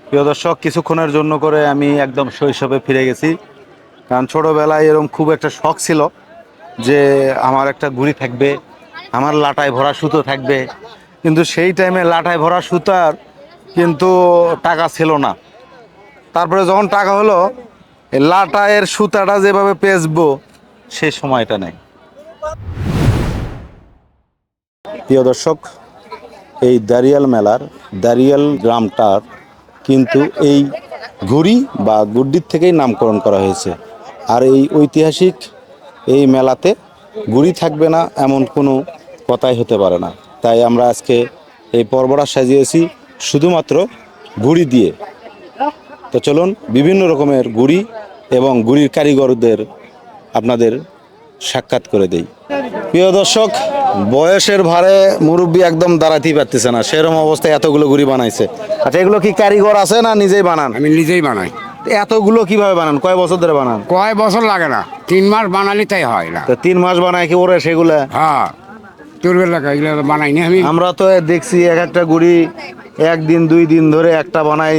প্রিয় দর্শক, কিছুক্ষণের জন্য করে আমি একদম শৈশবে ফিরে গেছি। কারণ ছোটোবেলায় এরকম খুব একটা শখ ছিল যে আমার একটা ঘুড়ি থাকবে, আমার লাটায় ভরা সুতো থাকবে। কিন্তু সেই টাইমে লাটায় ভরা সুতার কিন্তু টাকা ছিল না। তারপরে যখন টাকা হলো, এই লাটায়ের সুতাটা যেভাবে পেঁচবো সেই সময়টা নেই। প্রিয় দর্শক, এই দাঁড়িয়াল মেলার দাঁড়িয়াল গ্রামটার কিন্তু এই ঘুড়ি বা গুড্ডির থেকেই নামকরণ করা হয়েছে। আর এই ঐতিহাসিক এই মেলাতে ঘুড়ি থাকবে না এমন কোনো কথাই হতে পারে না। তাই আমরা আজকে এই পর্বটা সাজিয়েছি শুধুমাত্র ঘুড়ি দিয়ে। তো চলুন বিভিন্ন রকমের ঘুড়ি এবং ঘুড়ির কারিগরদের আপনাদের সাক্ষাৎ করে দেই। প্রিয় দর্শক, বয়সের ভারে মুরব্বী একদম দাঁড়াতেই পারতেছে না, সেরকম অবস্থায় এতগুলো ঘুড়ি বানাইছে। আচ্ছা, এগুলো কি কারিগর আছে না নিজেই বানান? আমি নিজেই বানাই। এতগুলো কিভাবে বানান? কয় বছর ধরে বানান? কয় বছর লাগে না, 3 মাস বানালি তাই হয় না। তো 3 মাস বানায় কি ওরে সেগুলা? হ্যাঁ, তোরবের লাগা এগুলো বানাইনি আমি। আমরা তো দেখছি এক একটা ঘুড়ি 1 দিন 2 দিন ধরে একটা বানাই,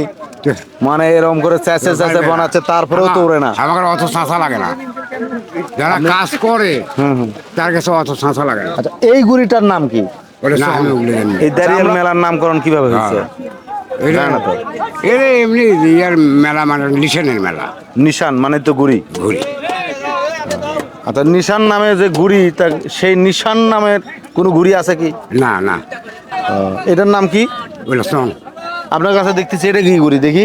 মানে এরকম করে চেঁচে চেঁচে বানাচ্ছে, তারপরেও তো ওরে না। আমার অত শাঁসা লাগে না, যারা কাজ করে তার কাছে অত শাঁসা লাগে না। আচ্ছা, এই ঘুড়িটার নাম কি? না, আমি ওগুলো জানি না। এই দাঁড়িয়াল মেলার নামকরণ কিভাবে হয়েছে? এটা জানো তো? এটা এমনি ইয়ার মেলা, মানে লিশনের মেলা। নিশান মানে তো ঘুড়ি। ঘুরি আচ্ছা, নিশান নামে যে ঘুড়ি, তা সেই নিশান নামের কোনো ঘুড়ি আছে কি? না না, এটার নাম কি? ওগুলো সং। আপনার কাছে দেখতেছি, এটা কি ঘুড়ি দেখি?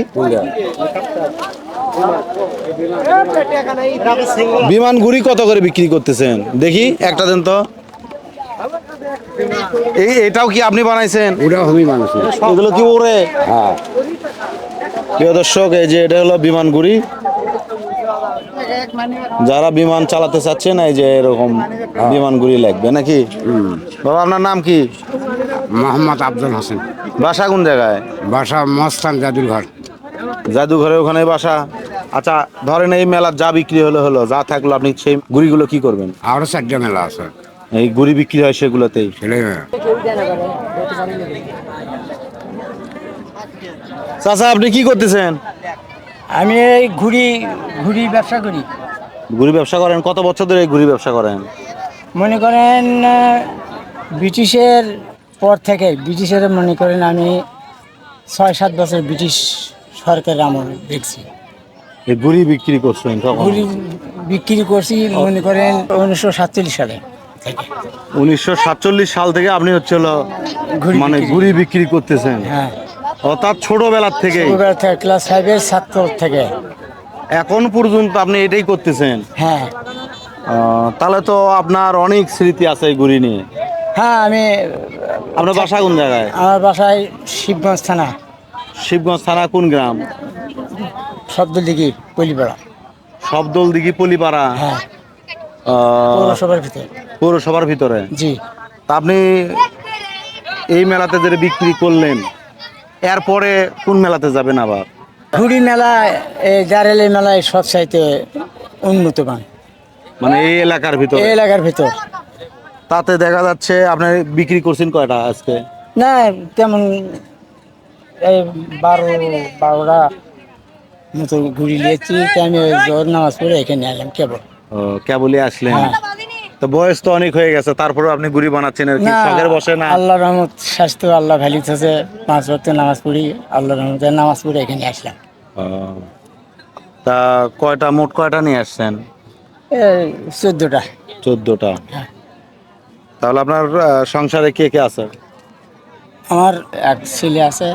বিমান ঘুড়ি কত করে বিক্রি করতেছেন দেখি, একটা দেন তো। এটাও কি আপনি বানাইছেন? ওটাও আমি বানাইছি। এগুলো কি ওরে? হ্যাঁ, প্রিয় দর্শক, এই যে এটা হলো বিমান ঘুড়ি। যারা বিমান চালাতে চাচ্ছেন, এই যে এরকম বিমান ঘুড়ি লাগবে নাকি? বাবা, আপনার নাম কি? মোহাম্মদ আব্দুল হোসেন। বাসা কোন জায়গায়? বাসা মস্তান জাদুঘর। জাদুঘরের ওখানে বাসা। আচ্ছা, ধরেন এই মেলার যা বিক্রি হলো, যা থাকলো, আপনি সেই ঘুড়িগুলো কি করবেন? আরো 4টা মেলা আছে, এই ঘুড়ি বিক্রি হয় সেগুলোতেই। সেটাই। চাচা, আপনি কি করতেছেন? আমি এই ঘুড়ি ব্যবসা করি। ঘুড়ি ব্যবসা করেন? কত বছর ধরে এই ঘুড়ি ব্যবসা করেন? মনে করেন ব্রিটিশের পর থেকে, ব্রিটিশের মনে করেন আমি 6-7 বছর ব্রিটিশ সরকারের আমল দেখছি। এই ঘুড়ি বিক্রি করছেন তখন? ঘুড়ি বিক্রি করছি মনে করেন 1947 সালে থেকে। 1947 সাল থেকে আপনি হচ্ছে হলো ঘুড়ি মানে বিক্রি। ঘুড়ি বিক্রি করতেছেন? হ্যাঁ, অর্থাৎ ছোটবেলার থেকে ছোটবেলা থেকে ক্লাস 5-এর ছাত্র থেকে। এখন পর্যন্ত আপনি এটাই করতেছেন? হ্যাঁ তাহলে তো আপনার অনেক স্মৃতি আছে এই ঘুড়ি নিয়ে। হ্যাঁ, আমি আপনার বাসা কোন জায়গায়? আমার বাসায় শিবগঞ্জ থানা, শিবগঞ্জ থানা কোন গ্রাম? শব্দদিঘি পল্লীপাড়া। শব্দল দিঘি পলিপাড়া। হ্যাঁ, আহ, পৌরসভার ভিতরে। পৌরসভার ভিতরে। জি। তা আপনি এই মেলাতে যে বিক্রি করলেন, এরপরে কোন মেলাতে যাবেন আবার? ঘুড়ি মেলা এই জারেলি মেলায় সবচাইতে উন্নত মান মানে এই এলাকার ভিতরে? এই এলাকার ভিতর। তাতে দেখা যাচ্ছে আপনি বিক্রি করছেন কয়টা আজকে? না তেমন, এই 12টা মতো ঘুড়ি নিয়েছি। আমি ওই জোর নামাজ পড়ে এখানে এলাম কেবল। কেবলই আসলেন? হ্যাঁ। তো বয়স তো অনেক হয়ে গেছে, তারপরে আপনি ঘুড়ি বানাচ্ছেন আর কি, না, শখের বসে না? আল্লাহ রহমত, স্বাস্থ্য আল্লাহ ভালো আছে। 5 ওয়াক্ত নামাজ পড়ি, আল্লাহ রহমতে নামাজ পড়ে এখানে আসলাম। ও, তা মোট কয়টা নিয়ে আসছেন? এই 14টা। 14টা। তাহলে আপনার সংসারে কে কে আছে? আমার এক ছেলে আছে,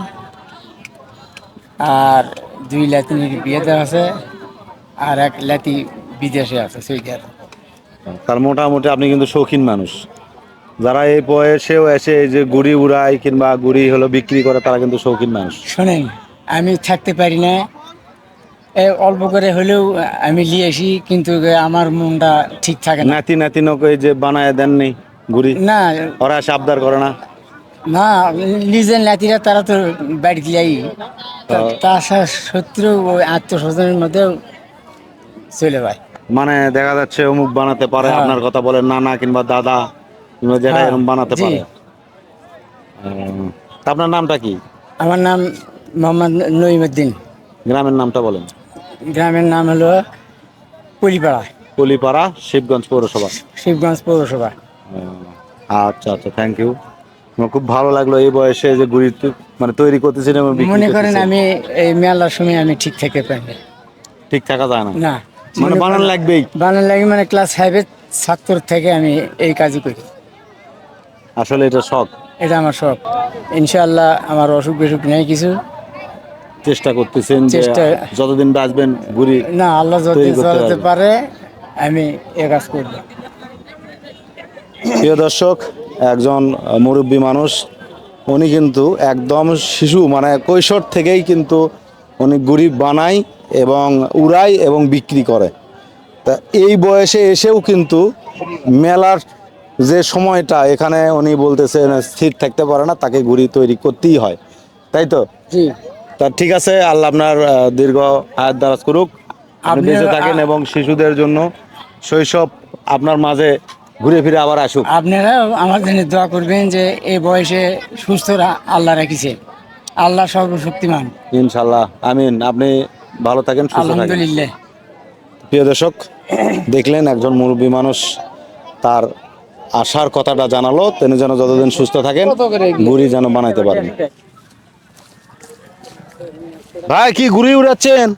আর 2 লাতিনির বিয়ে দেওয়া আছে, আর 1 লাতি বিদেশে আছে, সৌদি আরব। তার মোটামুটি আপনি কিন্তু শৌখিন মানুষ। যারা এই বয়সেও এসে এই যে ঘুড়ি উড়ায় কিংবা ঘুড়ি হলো বিক্রি করে, তারা কিন্তু শৌখিন মানুষ। শোনেন, আমি থাকতে পারি না, এই অল্প করে হলেও আমি নিয়ে আসি, কিন্তু আমার মনটা ঠিক থাকে না। নাতি নাতিনকে যে বানায় দেননি ঘুড়ি? না ওরা এসে আবদার করে না? না, নিজের নাতিরা তারা তো বাড়ি যাই, তার শত্রু ওই আত্মস্বজনের মধ্যেও চলে যায়। মানে দেখা যাচ্ছে অমুক বানাতে পারে, হ্যাঁ। আপনার কথা বলে নানা কিংবা দাদা কিংবা যেটা হ্যাঁ, এরকম বানাতে জি। পারে। তা আপনার নামটা কি? আমার নাম মোহাম্মদ নঈমুদ্দিন। গ্রামের নামটা বলেন। গ্রামের নাম হলো পুলিপাড়া, কলিপাড়া, শিবগঞ্জ পৌরসভা। শিবগঞ্জ পৌরসভা। আচ্ছা আচ্ছা, থ্যাংক ইউ। আমার খুব ভালো লাগলো এই বয়সে যে গুড়ি মানে তৈরি করতেছেন এবং বিক্রি মনে করেন করতেছেন। আমি এই মেলার সময় আমি ঠিক থেকে পাই না। ঠিক থাকা যায় না, না, মানে মনে বানান করেন লাগবেই। বানান লাগে, মানে ক্লাস 5-এর ছাত্র থেকে আমি এই কাজই করি। আসলে এটা শখ। এটা আমার শখ। ইনশাআল্লাহ আমার অসুখ বিসুখ নেই কিছু। চেষ্টা করতেছেন যে চেষ্টা- যতদিন বাঁচবেন ঘুড়ি না, আল্লাহ যদি তৈরি করতে চলাতে পারবেন। পারে আমি এ কাজ করব। প্রিয় দর্শক, একজন মুরব্বী মানুষ, উনি কিন্তু একদম শিশু মানে কৈশোর থেকেই কিন্তু উনি গুড়ি বানায় এবং উড়ায় এবং বিক্রি করে। তা এই বয়সে এসেও কিন্তু মেলার যে সময়টা এখানে উনি বলতেছেন স্থির থাকতে পারে না, তাকে ঘুড়ি তৈরি করতেই হয়, তাই তো? জি, তা ঠিক আছে, আল্লাহ আপনার দীর্ঘ হায়াত দারাজ করুক, আপনি আপনিও- বেঁচে থাকেন এবং শিশুদের জন্য শৈশব আপনার মাঝে ঘুরে ফিরে আবার আসুক। আপনারা আমার জন্য দোয়া করবেন যে এই বয়সে সুস্থ আল্লাহ রেখেছে। আল্লাহ সর্বশক্তিমান। ইনশাল্লাহ, আমিন। আপনি ভালো থাকেন, সুস্থ থাকেন। আলহামদুলিল্লাহ। প্রিয় দর্শক, দেখলেন একজন মুরব্বী মানুষ তার আশার কথাটা জানালো, তিনি যেন যতদিন সুস্থ থাকেন ঘুড়ি যেন বানাইতে পারেন। ভাই কি ঘুড়ি উড়াচ্ছেন?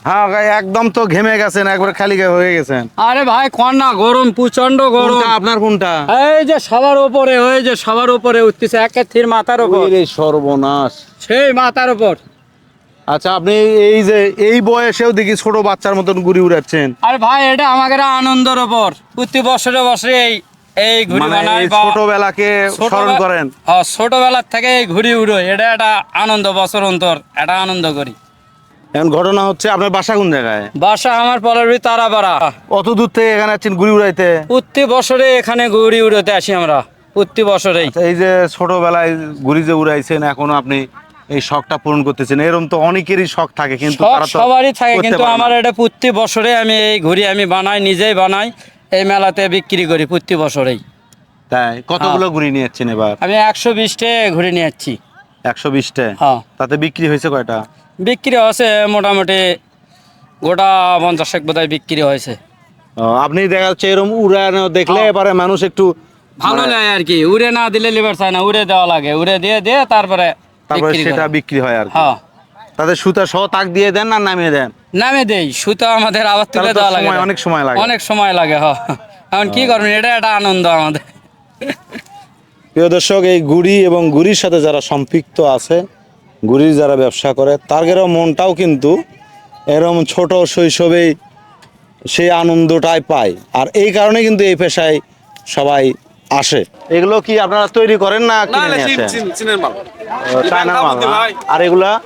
হ্যাঁ ভাই, একদম তো ঘেমে গেছেন, একবার খালি গায়ে হয়ে গেছেন। আরে ভাই কোন না, গরম প্রচন্ড গরম। কোনটা আপনার, কোনটা? এই যে সবার উপরে, ওই যে সবার উপরে উঠতেছে, একে থির মাথার উপর, ওরে সর্বনাশ। সেই মাথার উপর। আচ্ছা, আপনি এই যে এই বয়সেও দেখি ছোট বাচ্চার মতন ঘুড়ি উড়াচ্ছেন। আরে ভাই এটা আমাদের আনন্দের উপর, প্রতি বছরে বছরে এই ঘুড়ি মানে বানাই এই বা ছোটবেলাকে স্মরণ করেন। হ্যাঁ, ছোটবেলার থেকে এই ঘুড়ি উড়ো, এটা একটা আনন্দ, বছর অন্তর এটা আনন্দ করি। এখন ঘটনা হচ্ছে, আপনার বাসা কোন জায়গায়? বাসা আমার পলার তারাপাড়া। অত দূর থেকে এখানে আছেন ঘুড়ি উড়াইতে? প্রতি বছরে এখানে ঘুড়ি উড়োতে আসি আমরা, প্রতি বছরেই। আচ্ছা, এই যে ছোটবেলায় ঘুড়ি যে উড়াইছেন, এখনো আপনি এই শখটা পূরণ করতেছেন। এরকম তো অনেকেরই শখ থাকে, কিন্তু শখ তারা তো সবারই থাকে, করতে কিন্তু পারে না। আমার এটা প্রতি বছরে আমি এই ঘুড়ি আমি বানাই, নিজেই বানাই, এই মেলাতে বিক্রি করি প্রতি বছরেই। তাই কতগুলো ঘুড়ি নিয়ে যাচ্ছেন এবার? আমি 120টে ঘুড়ি নিয়ে যাচ্ছি। 120টা? হ্যাঁ, তাতে বিক্রি হয়েছে কয়টা? বিক্রি হয়েছে মোটামুটি গোটা 50 বোধহয় বিক্রি হয়েছে। আপনি দেখা যাচ্ছে এরকম উড়ানো দেখলে এবারে মানুষ একটু ভালো মানে লাগে আর কি, উড়ে না দিলে লিভার চায় না, উড়ে দেওয়া লাগে, উড়ে দিয়ে দিয়ে তারপরে বিক্রি সেটা করে। বিক্রি হয় আর কি। হ্যাঁ, তাতে সুতা সহ তাক দিয়ে দেন না নামিয়ে দেন? নামে দেই, সুতো আমাদের আবার তুলে তাহলে তো দেওয়া লাগে, অনেক সময় লাগে। অনেক সময় লাগে। হ্যাঁ, এখন কি করবেন, এটা একটা আনন্দ আমাদের। প্রিয় দর্শক, এই গুড়ি এবং গুড়ির সাথে যারা সম্পৃক্ত আছে, গুড়ির যারা ব্যবসা করে, তাদেরও মনটাও কিন্তু এরকম ছোট শৈশবেই সেই আনন্দটাই পায়, আর এই কারণে কিন্তু এই পেশায় সবাই আসে। এগুলো কি আপনারা তৈরি করেন না কিনে নিয়ে আসেন? চীনের মাল। চায়নার মাল না? ভাই। আর এগুলা?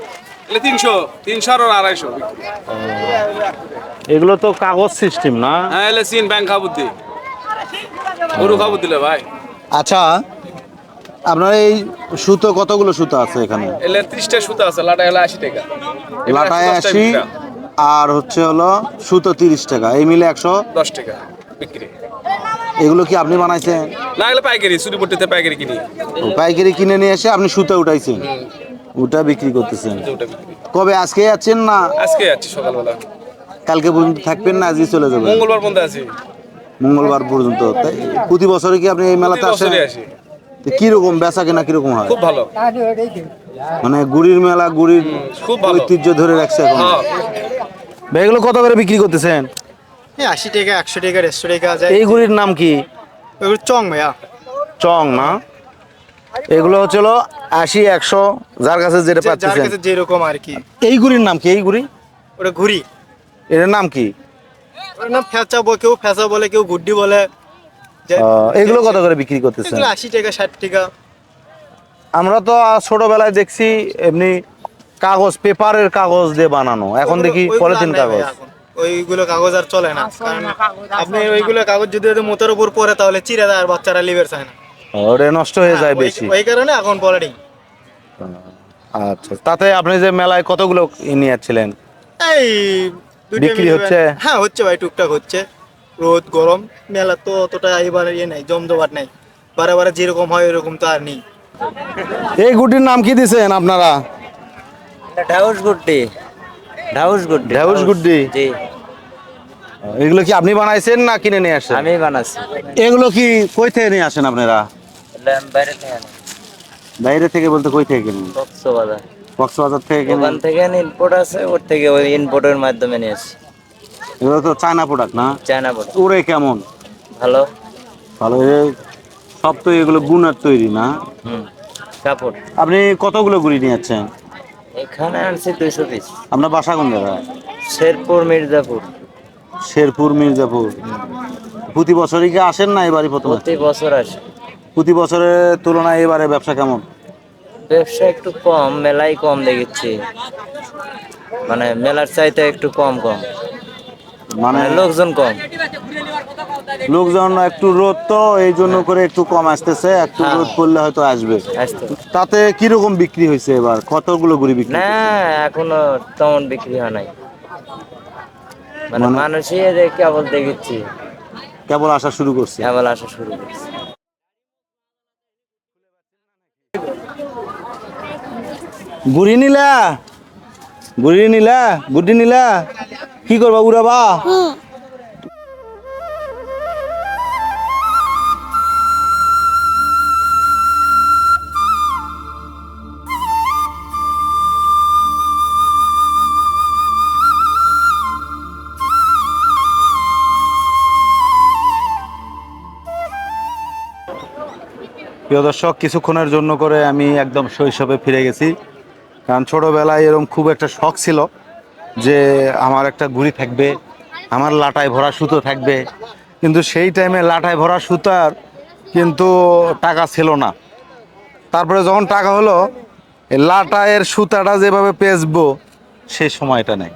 এলে 300 আর 250 বিক্রি। এগুলো তো কাগজ সিস্টেম না? হ্যাঁ, এলে চীন ব্যাংক খাবুদ্দি। গরু খাবুদ দিলে ভাই। আচ্ছা, আপনার এই সুতো কতগুলো সুতো আছে এখানে? এলে 30টা সুতা আছে, লাটা এলে 80 টাকা। লাটায় 110 টাকা 80 বিক্রা। আর হচ্ছে হলো সুতো 30 টাকা, এই মিলে 100। 10 টাকা বিক্রি। এগুলো কি আপনি বানাইছেন? না, এলে পাইকারি, চুরিপট্টিতে পাইকারি কিনি। ও, পাইকারি কিনে নিয়ে এসে আপনি সুতো উঠাইছেন, ওটা বিক্রি করতেছেন। ওটা বিক্রি। কবে আজকে যাচ্ছেন না আজকে যাচ্ছি সকালবেলা। কালকে পর্যন্ত থাকবেন না আজই চলে যাবেন? মঙ্গলবার পর্যন্ত আছি। মঙ্গলবার পর্যন্ত। তাই প্রতি বছরে কি আপনি এই মেলাতে প্রতি আসেন? বছরই আসি। তো কিরকম বেচা কেনা কিরকম হয়? খুব ভালো। মানে গুড়ির মেলা, গুড়ির খুব ভালো। ঐতিহ্য ধরে রাখছে এখন। হ্যাঁ, ভাই, এগুলো কত করে বিক্রি করতেছেন? 80 টাকা, 100 টাকা, 150 টাকা যায়। এই গুড়ির নাম কি? ওগুলো চং ভাইয়া। চং না? এগুলো হচ্ছিল 80, 100, যার কাছে যেটা যার পাচ্ছেন। কাছে যেরকম আর কি। এই গুড়ির নাম কি? এই গুড়ি ওটা ঘুরি। এটার নাম কি? ওটার নাম ফেঁচা, কেউ ফেঁচা বলে, কেউ গুড্ডি বলে। এগুলো কত করে বিক্রি করতেছেন? এগুলো 80 টাকা, 60 টাকা। আমরা তো ছোটবেলায় দেখছি এমনি কাগজ, পেপারের কাগজ দিয়ে বানানো, এখন দেখি ওইগুলো আর পলিথিন নাই কাগজ। ভাইয়া এখন। ওইগুলো কাগজ আর চলে না, কারণ আপনি ওইগুলো কাগজ যদি মোতার উপর পরে তাহলে চিরে দেয় আর বাচ্চারা লিভার চায় না। ওটা নষ্ট হয়ে যায় বেশি। ওই কারণে এখন পলিটিং। আচ্ছা, তাতে আপনি যে মেলায় কতগুলো নিয়ে যাচ্ছিলেন? এই দুইটা বিক্রি মিলিয়ে- হচ্ছে? হ্যাঁ, হচ্ছে ভাই, টুকটাক হচ্ছে। রোদ গরম মেলা তো অতটা এবার নাই, জমজমাট নাই। বারে বারে যেরকম হয় ওরকম তো আর নেই। এই গুটির নাম কি দিছেন আপনারা? ঢাউস গুড্ডি, ঢাউস গুড্ডি, ঢেউস গুড্ডি। জি এগুলো কি আপনি বানাইছেন না কিনে নিয়ে আসেন? আমি বানাচ্ছি। এগুলো কি কই থেকে নিয়ে আসেন আপনারা? এটা আমি বাইরে থেকে আনি, বাইরে থেকে বলতে কই থেকে কিনেন? কক্সবাজার। কক্সবাজার থেকে ওখান কিনেন? থেকে ইম্পোর্ট আছে, ওর থেকে ওই ইম্পোর্টের মাধ্যমে নিয়ে আসি। এগুলো তো চায়না প্রোডাক্ট না? চায়না বোর্ড ওরে কেমন? ভালো। ভালো। সব তো এগুলো গুণের তৈরি না? হুম, কাপড়। আপনি কতগুলো গুড়ি নিয়ে যাচ্ছেন? এখানে আনছি 200 পিস। আপনার বাসা কোন জায়গায়? শেরপুর, মির্জাপুর। শেরপুর, মির্জাপুর। প্রতি বছরই কি আসেন না এবারই প্রথম? প্রতি বছর আসে। প্রতি বছরের তুলনায় এবারে ব্যবসা কেমন? ব্যবসা একটু কম, মেলাই কম দেখেছি, মানে মেলার চাইতে একটু কম কম, মানে মানে লোকজন কম। লোকজন একটু রোদ তো এই জন্য করে একটু কম আসতেছে, একটু হ্যাঁ। রোদ পড়লে হয়তো আসবে। আসতে তাতে কিরকম বিক্রি হয়েছে এবার? কতগুলো গুড়ি বিক্রি? না, এখনো তেমন বিক্রি হয় নাই, মানে মানুষই এই যে কেবল দেখেছি, কেবল আসা শুরু করছে। কেবল আসা শুরু করছে। গুড়ি নিলা? গুড়ি নিলা? গুড়ি নিলা? কি করবা, উড়াবা? প্রিয় দর্শক, কিছুক্ষণের জন্য করে আমি একদম শৈশবে ফিরে গেছি। কারণ ছোটোবেলায় এরকম খুব একটা শখ ছিল যে আমার একটা ঘুড়ি থাকবে, আমার লাটায় ভরা সুতো থাকবে। কিন্তু সেই টাইমে লাটায় ভরা সুতার কিন্তু টাকা ছিল না। তারপরে যখন টাকা হলো, এই লাটায়ের সুতাটা যেভাবে পেঁচবো সেই সময়টা নেই।